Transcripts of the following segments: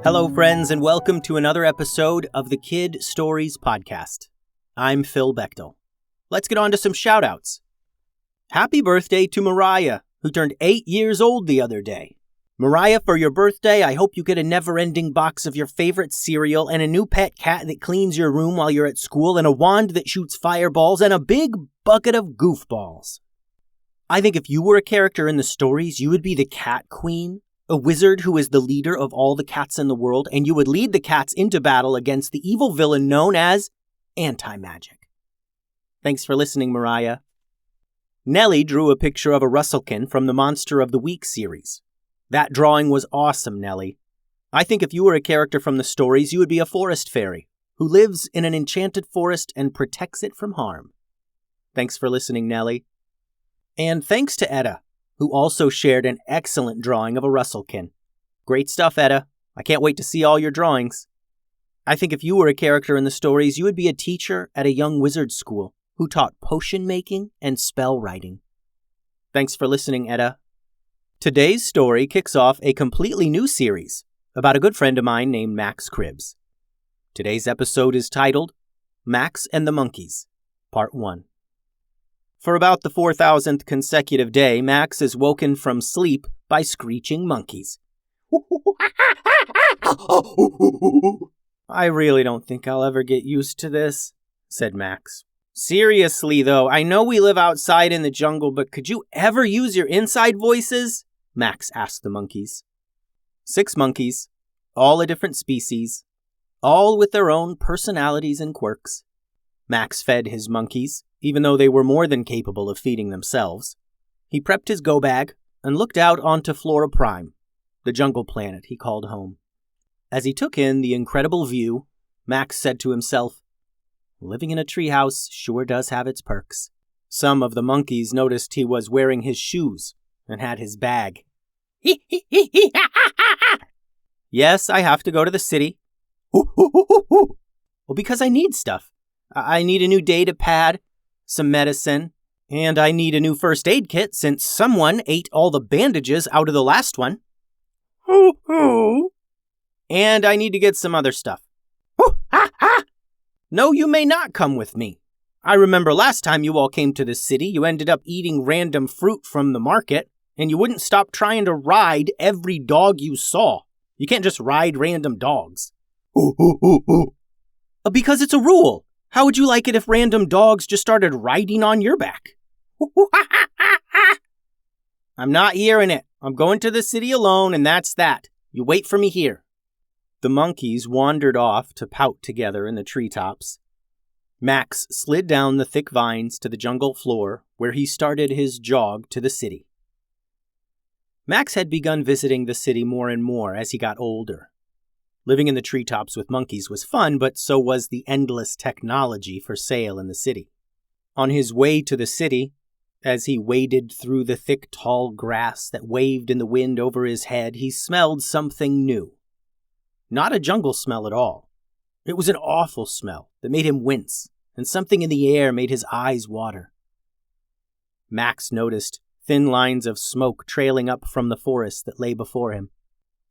Hello, friends, and welcome to another episode of the Kid Stories Podcast. I'm Phil Bechtel. Let's get on to some shout-outs. Happy birthday to Mariah, who turned 8 years old the other day. Mariah, for your birthday, I hope you get a never-ending box of your favorite cereal and a new pet cat that cleans your room while you're at school and a wand that shoots fireballs and a big bucket of goofballs. I think if you were a character in the stories, you would be the Cat Queen, a wizard who is the leader of all the cats in the world, and you would lead the cats into battle against the evil villain known as Anti-Magic. Thanks for listening, Mariah. Nellie drew a picture of a Russellkin from the Monster of the Week series. That drawing was awesome, Nellie. I think if you were a character from the stories, you would be a forest fairy who lives in an enchanted forest and protects it from harm. Thanks for listening, Nellie. And thanks to Etta, who also shared an excellent drawing of a Russellkin. Great stuff, Etta. I can't wait to see all your drawings. I think if you were a character in the stories, you would be a teacher at a young wizard school who taught potion making and spell writing. Thanks for listening, Etta. Today's story kicks off a completely new series about a good friend of mine named Maxx Cribbs. Today's episode is titled Maxx and the Monkeys, Part 1. For about the 4,000th consecutive day, Maxx is woken from sleep by screeching monkeys. I really don't think I'll ever get used to this, said Maxx. Seriously, though, I know we live outside in the jungle, but could you ever use your inside voices? Maxx asked the monkeys. 6 monkeys, all a different species, all with their own personalities and quirks. Maxx fed his monkeys, even though they were more than capable of feeding themselves. He prepped his go-bag and looked out onto Flora Prime, the jungle planet he called home. As he took in the incredible view, Maxx said to himself, living in a treehouse sure does have its perks. Some of the monkeys noticed he was wearing his shoes and had his bag. Yes, I have to go to the city. Well, because I need stuff. I need a new data pad, some medicine, and I need a new first aid kit since someone ate all the bandages out of the last one. And I need to get some other stuff. No, you may not come with me. I remember last time you all came to the city, you ended up eating random fruit from the market, and you wouldn't stop trying to ride every dog you saw. You can't just ride random dogs. Because it's a rule. How would you like it if random dogs just started riding on your back? I'm not hearing it. I'm going to the city alone, and that's that. You wait for me here. The monkeys wandered off to pout together in the treetops. Maxx slid down the thick vines to the jungle floor, where he started his jog to the city. Maxx had begun visiting the city more and more as he got older. Living in the treetops with monkeys was fun, but so was the endless technology for sale in the city. On his way to the city, as he waded through the thick, tall grass that waved in the wind over his head, he smelled something new. Not a jungle smell at all. It was an awful smell that made him wince, and something in the air made his eyes water. Maxx noticed thin lines of smoke trailing up from the forest that lay before him.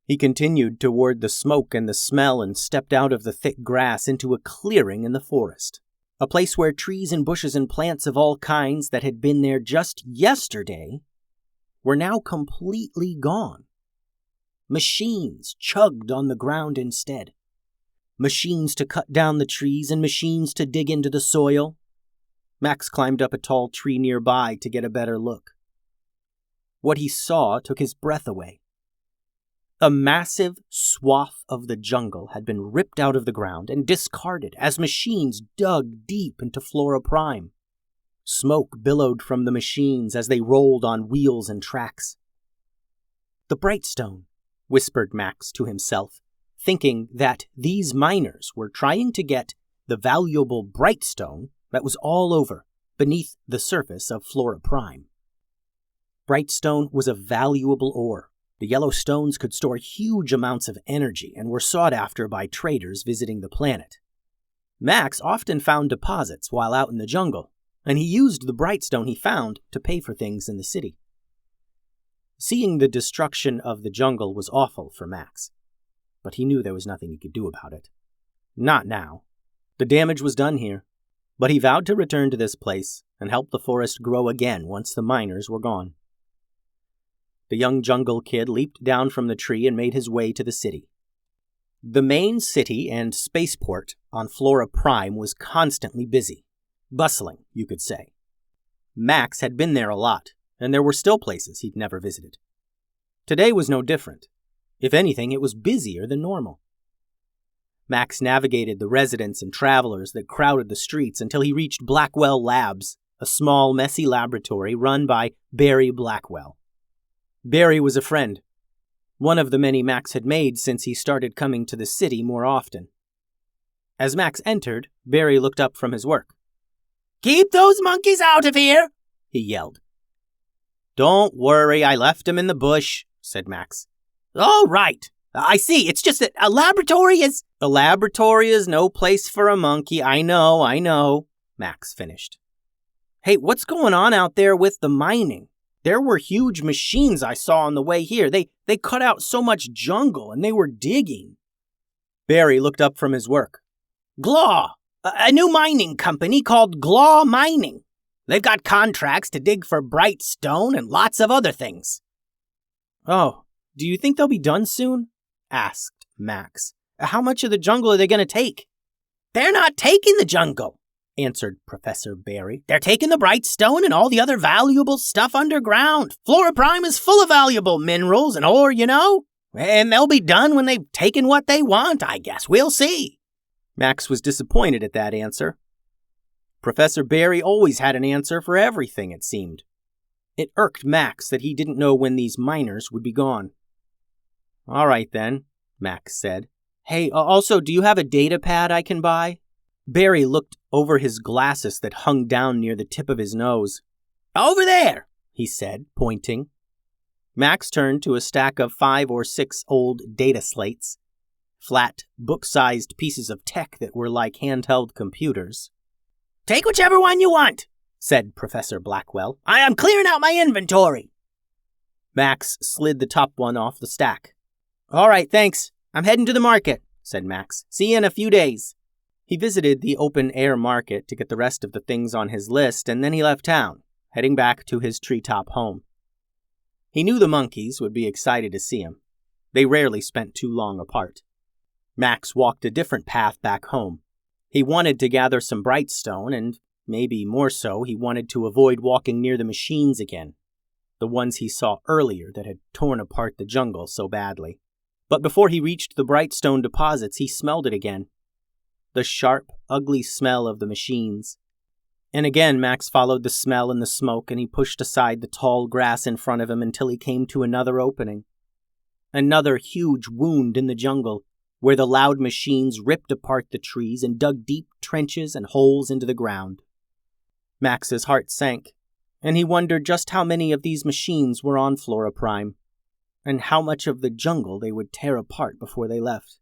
He continued toward the smoke and the smell and stepped out of the thick grass into a clearing in the forest, a place where trees and bushes and plants of all kinds that had been there just yesterday were now completely gone. Machines chugged on the ground instead. Machines to cut down the trees and machines to dig into the soil. Maxx climbed up a tall tree nearby to get a better look. What he saw took his breath away. A massive swath of the jungle had been ripped out of the ground and discarded as machines dug deep into Flora Prime. Smoke billowed from the machines as they rolled on wheels and tracks. The Brightstone, whispered Maxx to himself, thinking that these miners were trying to get the valuable Brightstone that was all over beneath the surface of Flora Prime. Brightstone was a valuable ore. The yellow stones could store huge amounts of energy and were sought after by traders visiting the planet. Maxx often found deposits while out in the jungle, and he used the Brightstone he found to pay for things in the city. Seeing the destruction of the jungle was awful for Maxx. but he knew there was nothing he could do about it. Not now. The damage was done here, but he vowed to return to this place and help the forest grow again once the miners were gone. The young jungle kid leaped down from the tree and made his way to the city. The main city and spaceport on Flora Prime was constantly busy. Bustling, you could say. Maxx had been there a lot, and there were still places he'd never visited. Today was no different. If anything, it was busier than normal. Maxx navigated the residents and travelers that crowded the streets until he reached Blackwell Labs, a small, messy laboratory run by Barry Blackwell. Barry was a friend, one of the many Maxx had made since he started coming to the city more often. As Maxx entered, Barry looked up from his work. "Keep those monkeys out of here!" he yelled. "Don't worry, I left them in the bush," said Maxx. "Oh, right. I see. It's just that a laboratory is..." "A laboratory is no place for a monkey. I know, Maxx finished. "Hey, what's going on out there with the mining? There were huge machines I saw on the way here. They cut out so much jungle, and they were digging." Barry looked up from his work. "Glaw, a new mining company called Glaw Mining. They've got contracts to dig for bright stone and lots of other things." "Oh, do you think they'll be done soon?" asked Maxx. "How much of the jungle are they going to take?" "They're not taking the jungle," answered Professor Barry. "They're taking the bright stone and all the other valuable stuff underground. Flora Prime is full of valuable minerals and ore, you know. And they'll be done when they've taken what they want, I guess. We'll see." Maxx was disappointed at that answer. Professor Barry always had an answer for everything, it seemed. It irked Maxx that he didn't know when these miners would be gone. "All right, then," Maxx said. "Hey, also, do you have a data pad I can buy?" Barry looked over his glasses that hung down near the tip of his nose. "Over there," he said, pointing. Maxx turned to a stack of 5 or 6 old data slates, flat, book-sized pieces of tech that were like handheld computers. "Take whichever one you want," said Professor Blackwell. "I am clearing out my inventory." Maxx slid the top one off the stack. "All right, thanks. I'm heading to the market," said Maxx. "See you in a few days." He visited the open-air market to get the rest of the things on his list, and then he left town, heading back to his treetop home. He knew the monkeys would be excited to see him. They rarely spent too long apart. Maxx walked a different path back home. He wanted to gather some brightstone, and maybe more so, he wanted to avoid walking near the machines again, the ones he saw earlier that had torn apart the jungle so badly. But before he reached the brightstone deposits, he smelled it again. The sharp, ugly smell of the machines. And again, Maxx followed the smell and the smoke, and he pushed aside the tall grass in front of him until he came to another opening. Another huge wound in the jungle, where the loud machines ripped apart the trees and dug deep trenches and holes into the ground. Max's heart sank, and he wondered just how many of these machines were on Flora Prime, and how much of the jungle they would tear apart before they left.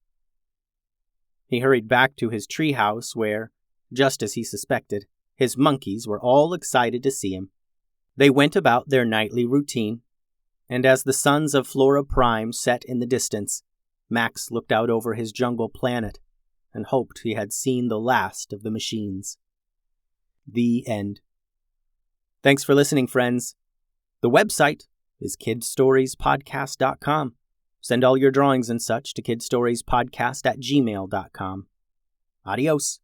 He hurried back to his treehouse where, just as he suspected, his monkeys were all excited to see him. They went about their nightly routine, and as the suns of Flora Prime set in the distance, Maxx looked out over his jungle planet and hoped he had seen the last of the machines. The end. Thanks for listening, friends. The website is kidstoriespodcast.com. Send all your drawings and such to kidstoriespodcast@gmail.com. Adios.